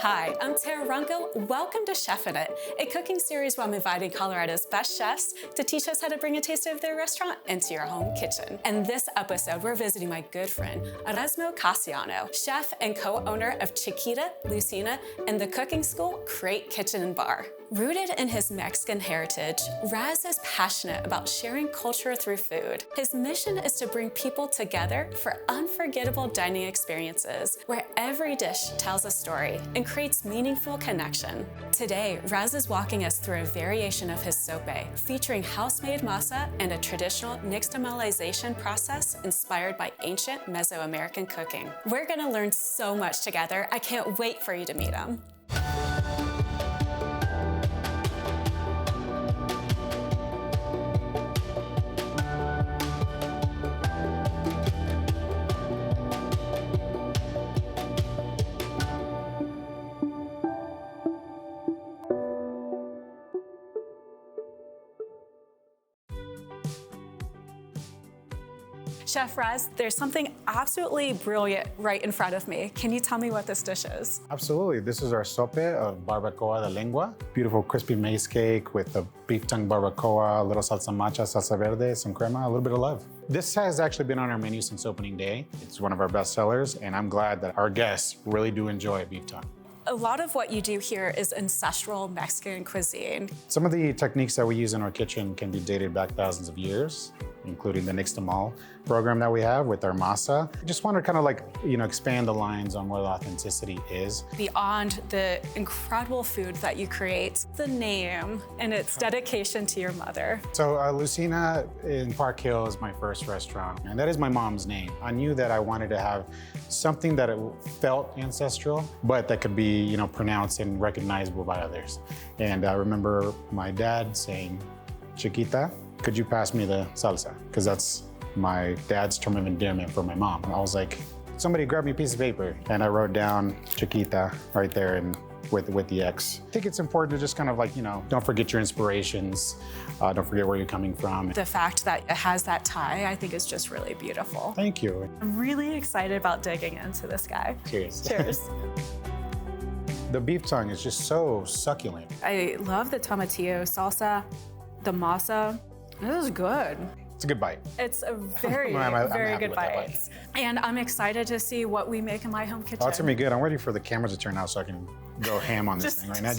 Hi, I'm Tara Runco. Welcome to Chef in It, a cooking series where I'm inviting Colorado's best chefs to teach us how to bring a taste of their restaurant into your home kitchen. In this episode, we're visiting my good friend, Erasmo Casiano, chef and co-owner of Xiquita, Lucina, and the cooking school Crate Kitchen and Bar. Rooted in his Mexican heritage, Raz is passionate about sharing culture through food. His mission is to bring people together for unforgettable dining experiences where every dish tells a story and creates meaningful connection. Today, Raz is walking us through a variation of his sope featuring house-made masa and a traditional nixtamalization process inspired by ancient Mesoamerican cooking. We're gonna learn so much together. I can't wait for you to meet him. Chef Raz, there's something absolutely brilliant right in front of me. Can you tell me what this dish is? Absolutely. This is our sope of barbacoa de lengua. Beautiful crispy maize cake with a beef tongue barbacoa, a little salsa macha, salsa verde, some crema, a little bit of love. This has actually been on our menu since opening day. It's one of our best sellers, and I'm glad that our guests really do enjoy beef tongue. A lot of what you do here is ancestral Mexican cuisine. Some of the techniques that we use in our kitchen can be dated back thousands of years, including the nixtamal program that we have with our masa. I just want to kind of expand the lines on what authenticity is. Beyond the incredible food that you create, the name and its dedication to your mother. So Lucina in Park Hill is my first restaurant, and that is my mom's name. I knew that I wanted to have something that it felt ancestral, but that could be, pronounced and recognizable by others. And I remember my dad saying, "Chiquita, could you pass me the salsa?" Because that's my dad's term of endearment for my mom. And I was like, somebody grab me a piece of paper. And I wrote down Chiquita right there and with the X. I think it's important to just kind of don't forget your inspirations. Don't forget where you're coming from. The fact that it has that tie, I think is just really beautiful. Thank you. I'm really excited about digging into this guy. Cheers. Cheers. The beef tongue is just so succulent. I love the tomatillo salsa, the masa. This is good. It's a good bite. It's a very, very good bite. And I'm excited to see what we make in my home kitchen. Oh, it's gonna be good. I'm waiting for the camera to turn out so I can go ham on this thing right now.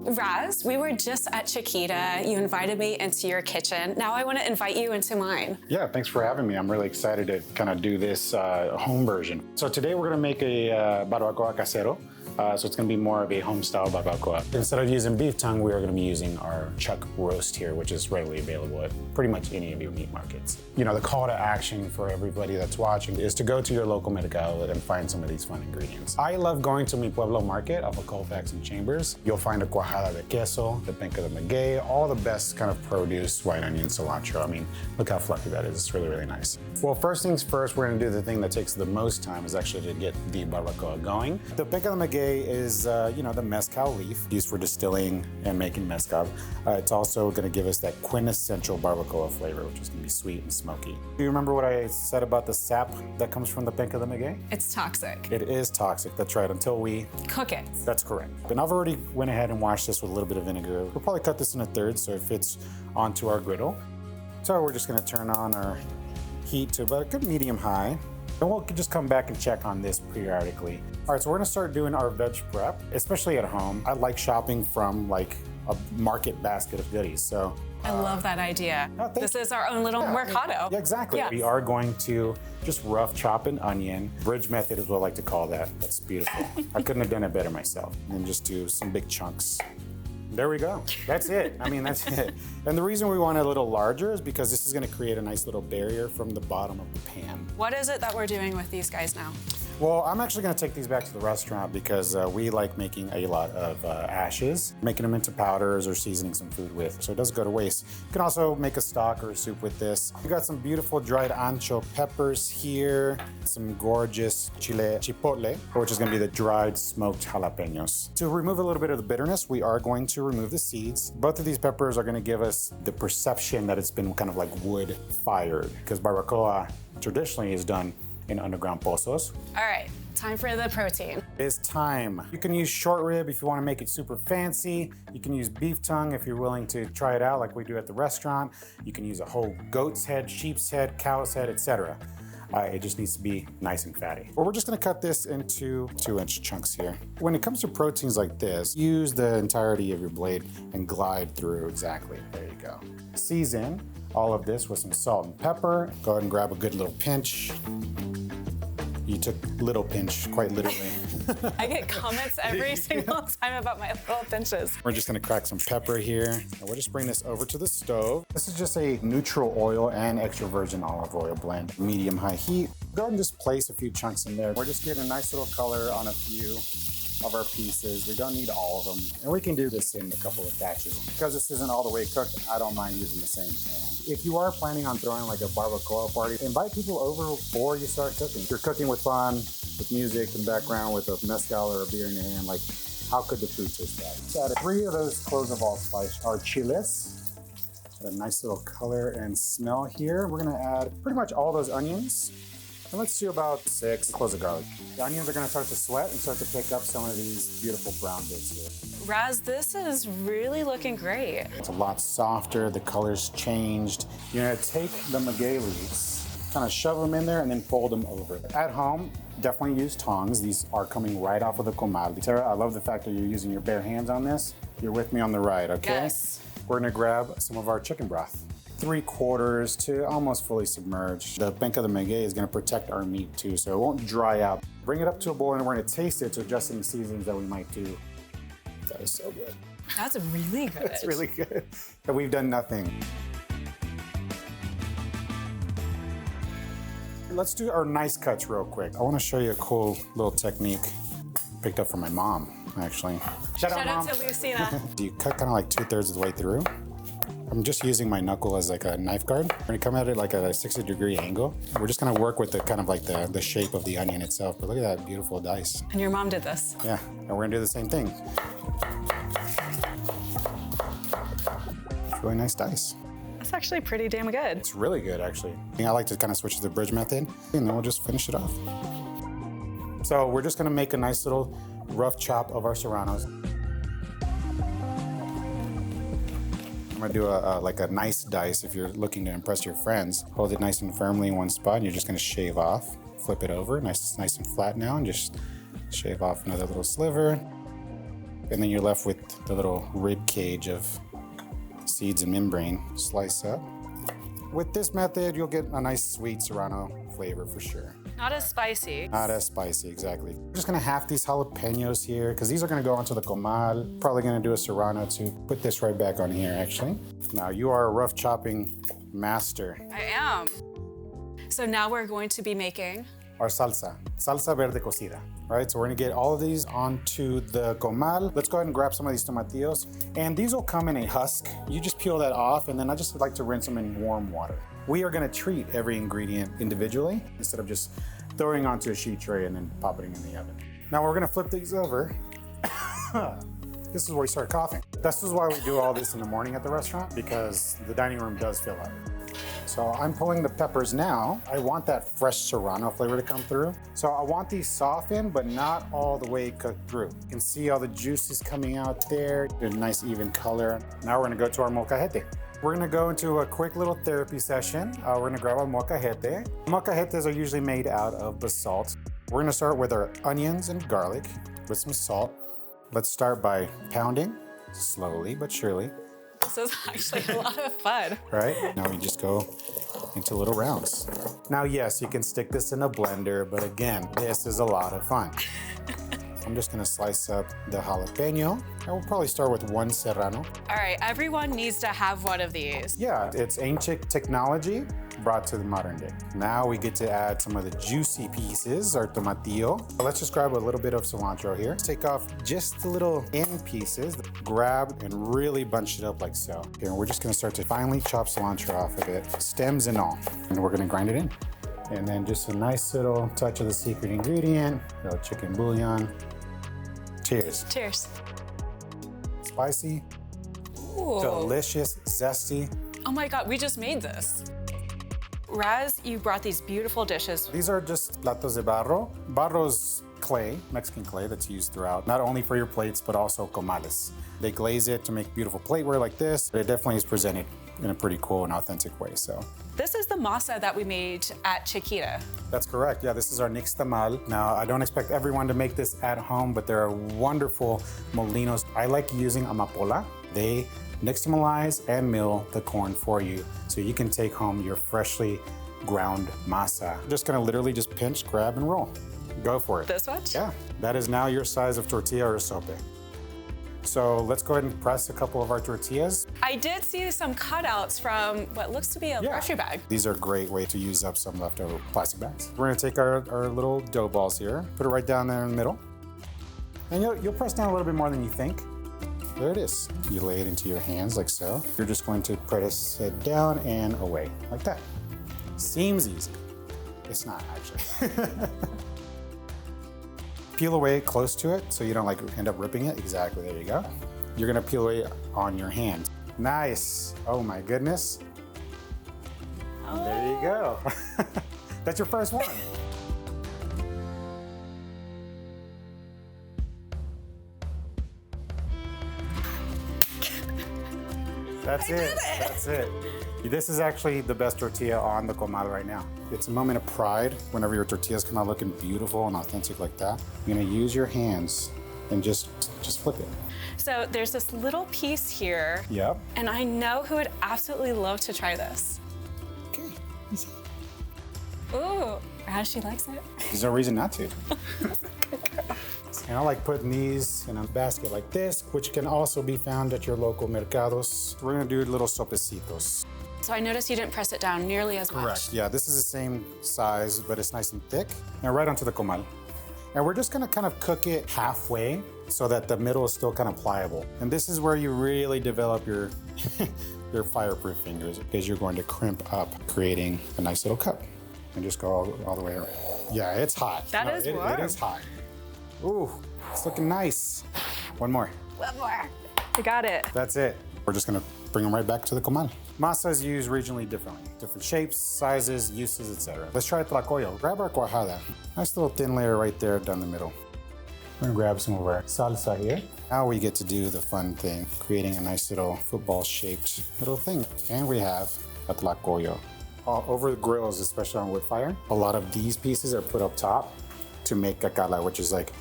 Raz, we were just at Chiquita. You invited me into your kitchen. Now I want to invite you into mine. Yeah, thanks for having me. I'm really excited to kind of do this home version. So today we're gonna make a barbacoa casero. So it's gonna be more of a home-style barbacoa. Instead of using beef tongue, we are gonna be using our chuck roast here, which is readily available at pretty much any of your meat markets. The call to action for everybody that's watching is to go to your local medical outlet and find some of these fun ingredients. I love going to Mi Pueblo Market off of Colfax and Chambers. You'll find a cuajada de queso, the penca de maguey, all the best kind of produce, white onion, cilantro. I mean, look how fluffy that is. It's really, really nice. Well, first things first, we're gonna do the thing that takes the most time is actually to get the barbacoa going. The penca de maguey is, the mezcal leaf used for distilling and making mezcal. It's also gonna give us that quintessential barbacoa flavor, which is gonna be sweet and smoky. Do you remember what I said about the sap that comes from the penca de maguey? It's toxic. It is toxic, that's right, until we cook it. That's correct. And I've already went ahead and washed this with a little bit of vinegar. We'll probably cut this in a third so it fits onto our griddle. So we're just gonna turn on our heat to about a good medium high. And we'll just come back and check on this periodically. All right, so we're gonna start doing our veg prep, especially at home. I like shopping from a market basket of goodies, so. I love that idea. This is our own little mercado. Yeah, exactly. Yes. We are going to just rough chop an onion. Bridge method is what I like to call that. That's beautiful. I couldn't have done it better myself. And just do some big chunks. There we go. That's it. I mean, that's it. And the reason we want it a little larger is because this is going to create a nice little barrier from the bottom of the pan. What is it that we're doing with these guys now? Well, I'm actually going to take these back to the restaurant because we like making a lot of ashes, making them into powders or seasoning some food with, so it doesn't go to waste. You can also make a stock or a soup with this. We got some beautiful dried ancho peppers here, some gorgeous chile chipotle, which is going to be the dried smoked jalapenos. To remove a little bit of the bitterness, we are going to remove the seeds. Both of these peppers are going to give us the perception that it's been kind of like wood fired, because barbacoa traditionally is done in underground pozos. All right, time for the protein. It's time. You can use short rib if you want to make it super fancy. You can use beef tongue if you're willing to try it out like we do at the restaurant. You can use a whole goat's head, sheep's head, cow's head, etc. It just needs to be nice and fatty. Well, we're just gonna cut this into 2-inch chunks here. When it comes to proteins like this, use the entirety of your blade and glide through exactly. There you go. Season all of this with some salt and pepper. Go ahead and grab a good little pinch. You took little pinch, quite literally. I get comments every single time about my little pinches. We're just gonna crack some pepper here. And we'll just bring this over to the stove. This is just a neutral oil and extra virgin olive oil blend. Medium-high heat. Go ahead and just place a few chunks in there. We're just getting a nice little color on a few of our pieces. We don't need all of them. And we can do this in a couple of batches. Because this isn't all the way cooked, I don't mind using the same pan. If you are planning on throwing like a barbacoa party, invite people over before you start cooking. If you're cooking with fun, with music in the background, with a mezcal or a beer in your hand, like how could the food taste bad? So add 3 of those cloves of allspice, our chiles. Got a nice little color and smell here. We're gonna add pretty much all those onions. And let's do about 6 cloves of garlic. The onions are gonna start to sweat and start to pick up some of these beautiful brown bits here. Raz, this is really looking great. It's a lot softer, the color's changed. You're gonna take the maguey leaves, kind of shove them in there and then fold them over. At home, definitely use tongs. These are coming right off of the comal. Sarah, I love the fact that you're using your bare hands on this. You're with me on the ride, okay? Yes. We're gonna grab some of our chicken broth. 3/4 to almost fully submerged. The penca de maguey is gonna protect our meat too, so it won't dry out. Bring it up to a boil and we're gonna taste it to adjust any seasonings that we might do. That is so good. That's really good. It's really good. But we've done nothing. Let's do our nice cuts real quick. I wanna show you a cool little technique picked up from my mom, actually. Shout out, Mom. to Lucina. Do you cut kind of like 2/3 of the way through? I'm just using my knuckle as like a knife guard. We're gonna come at it like at a 60-degree angle. We're just gonna work with the kind of like the shape of the onion itself. But look at that beautiful dice. And your mom did this. Yeah, and we're gonna do the same thing. It's really nice dice. That's actually pretty damn good. It's really good, actually. I like to kind of switch to the bridge method, and then we'll just finish it off. So we're just gonna make a nice little rough chop of our serranos. I'm gonna do like a nice dice if you're looking to impress your friends. Hold it nice and firmly in one spot, and you're just gonna shave off. Flip it over, nice and flat now, and just shave off another little sliver. And then you're left with the little rib cage of seeds and membrane. Slice up. With this method, you'll get a nice sweet serrano flavor for sure. Not as spicy. Not as spicy, exactly. We're just gonna half these jalapenos here because these are gonna go onto the comal. Probably gonna do a serrano too. Put this right back on here, actually. Now, you are a rough chopping master. I am. So now we're going to be making Our salsa verde cocida, right? So we're gonna get all of these onto the comal. Let's go ahead and grab some of these tomatillos. And these will come in a husk. You just peel that off, and then I just like to rinse them in warm water. We are gonna treat every ingredient individually instead of just throwing onto a sheet tray and then popping it in the oven. Now we're gonna flip these over. This is where we start coughing. This is why we do all this in the morning at the restaurant, because the dining room does fill up. So I'm pulling the peppers now. I want that fresh serrano flavor to come through. So I want these softened, but not all the way cooked through. You can see all the juices coming out there. A nice even color. Now we're gonna go to our molcajete. We're gonna go into a quick little therapy session. We're gonna grab our molcajete. Molcajetes are usually made out of basalt. We're gonna start with our onions and garlic with some salt. Let's start by pounding, slowly but surely. This is actually a lot of fun. Right? Now we just go into little rounds. Now, yes, you can stick this in a blender, but again, this is a lot of fun. I'm just gonna slice up the jalapeno. I will probably start with one serrano. All right, everyone needs to have one of these. Yeah, it's ancient technology brought to the modern day. Now we get to add some of the juicy pieces, our tomatillo. Let's just grab a little bit of cilantro here. Take off just the little end pieces, grab and really bunch it up like so. Here, we're just gonna start to finely chop cilantro off of it, stems and all, and we're gonna grind it in. And then just a nice little touch of the secret ingredient, a little chicken bouillon. Cheers. Cheers. Raz, you brought these beautiful dishes. These are just platos de barro. Barro's clay, Mexican clay that's used throughout, not only for your plates, but also comales. They glaze it to make beautiful plateware like this, but it definitely is presented in a pretty cool and authentic way, so. This is the masa that we made at Xiquita. That's correct, yeah, this is our nixtamal. Now, I don't expect everyone to make this at home, but there are wonderful molinos. I like using amapola. They nixtamalize and mill the corn for you, so you can take home your freshly ground masa. Just gonna literally just pinch, grab, and roll. Go for it. This much? Yeah, that is now your size of tortilla or sope. So let's go ahead and press a couple of our tortillas. I did see some cutouts from what looks to be a grocery bag. These are a great way to use up some leftover plastic bags. We're gonna take our little dough balls here, put it right down there in the middle. And you'll press down a little bit more than you think. There it is. You lay it into your hands like so. You're just going to press it down and away, like that. Seems easy. It's not, actually. Peel away close to it so you don't like end up ripping it. Exactly, there you go. You're gonna peel away on your hand. Nice, oh my goodness. Oh. There you go. That's your first one. That's it. That's it. This is actually the best tortilla on the comal right now. It's a moment of pride whenever your tortillas come out looking beautiful and authentic like that. You're gonna use your hands and just flip it. So there's this little piece here. Yep. And I know who would absolutely love to try this. Okay, easy. Ooh, Raz, she likes it. There's no reason not to. And I like putting these in a basket like this, which can also be found at your local mercados. We're gonna do little sopecitos. So I noticed you didn't press it down nearly as much. Correct, yeah, this is the same size, but it's nice and thick. Now right onto the comal. And we're just gonna kind of cook it halfway so that the middle is still kind of pliable. And this is where you really develop your, your fireproof fingers, because you're going to crimp up, creating a nice little cup. And just go all the way around. Yeah, it's hot. That is warm. It is hot. Ooh, it's looking nice. One more. One more. I got it. That's it. We're just gonna bring them right back to the comal. Masa is used regionally differently. Different shapes, sizes, uses, etc. Let's try tlacoyo. Grab our cuajada. Nice little thin layer right there down the middle. We're gonna grab some of our salsa here. Now we get to do the fun thing, creating a nice little football-shaped little thing. And we have a tlacoyo. Over the grills, especially on wood fire, a lot of these pieces are put up top to make cacala, which is like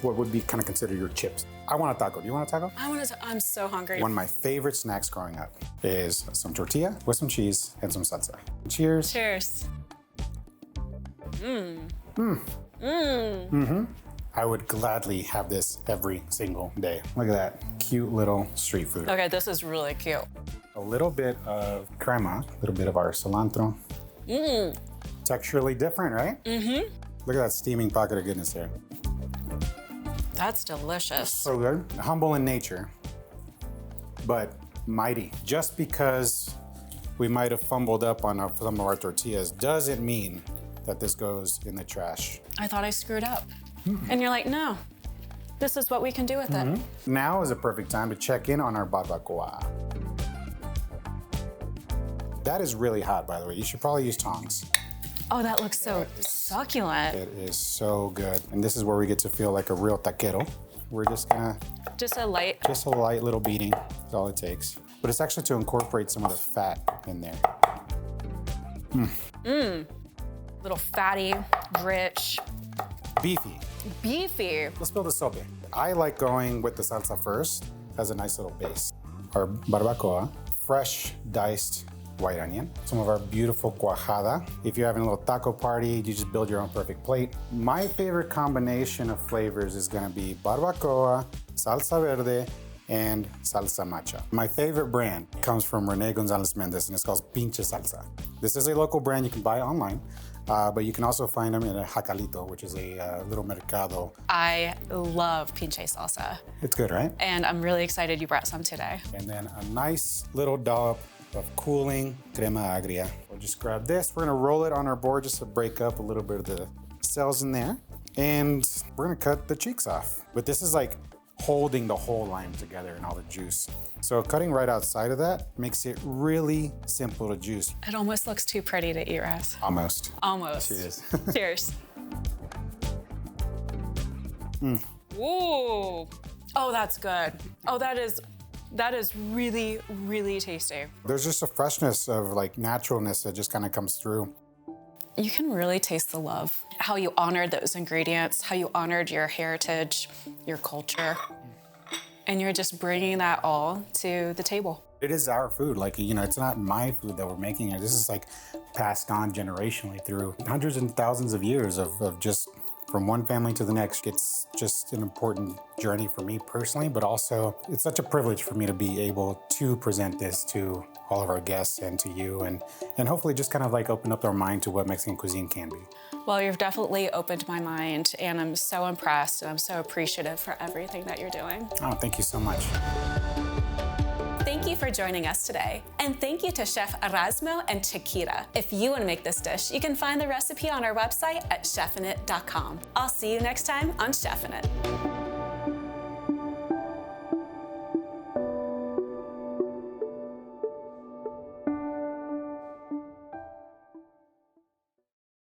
what would be kind of considered your chips. I want a taco. Do you want a taco? I'm so hungry. One of my favorite snacks growing up is some tortilla with some cheese and some salsa. Cheers. Cheers. I would gladly have this every single day. Look at that cute little street food. Okay, this is really cute. A little bit of crema, a little bit of our cilantro. Texturally different, right? Look at that steaming pocket of goodness there. That's delicious. So good. Humble in nature, but mighty. Just because we might have fumbled up on some of our tortillas doesn't mean that this goes in the trash. I thought I screwed up. And you're like, no, this is what we can do with it. Now is a perfect time to check in on our barbacoa. That is really hot, by the way. You should probably use tongs. Oh, that looks so succulent. It is so good. And this is where we get to feel like a real taquero. We're just gonna... Just a light little beating is all it takes. But it's actually to incorporate some of the fat in there. Little fatty, rich. Beefy. Let's build a sope. I like going with the salsa first as a nice little base. Our barbacoa, fresh diced white onion, some of our beautiful cuajada. If you're having a little taco party, you just build your own perfect plate. My favorite combination of flavors is gonna be barbacoa, salsa verde, and salsa macha. My favorite brand comes from Rene Gonzalez Mendez, and it's called Pinche Salsa. This is a local brand you can buy online, but you can also find them in a jacalito, which is a little mercado. I love pinche salsa. It's good, right? And I'm really excited you brought some today. And then a nice little dollop of cooling crema agria. We'll just grab this. We're gonna roll it on our board just to break up a little bit of the cells in there. And we're gonna cut the cheeks off. But this is like holding the whole lime together and all the juice. So cutting right outside of that makes it really simple to juice. It almost looks too pretty to eat, Raz. Almost. Almost. Cheers. Cheers. Ooh. Oh, that's good. Oh, that is really, really tasty. There's just a freshness of like naturalness that just kind of comes through. You can really taste the love, how you honored those ingredients, how you honored your heritage, your culture, and you're just bringing that all to the table. It is our food. Like, you know, it's not my food that we're making. This is like passed on generationally through hundreds and thousands of years of just from one family to the next. It's just an important journey for me personally, but also it's such a privilege for me to be able to present this to all of our guests and to you, and hopefully just kind of like open up our mind to what Mexican cuisine can be. Well, you've definitely opened my mind, and I'm so impressed and I'm so appreciative for everything that you're doing. Oh, thank you so much. Thank you for joining us today. And thank you to Chef Erasmo and Xiquita. If you want to make this dish, you can find the recipe on our website at chefinit.com. I'll see you next time on Chefin' It.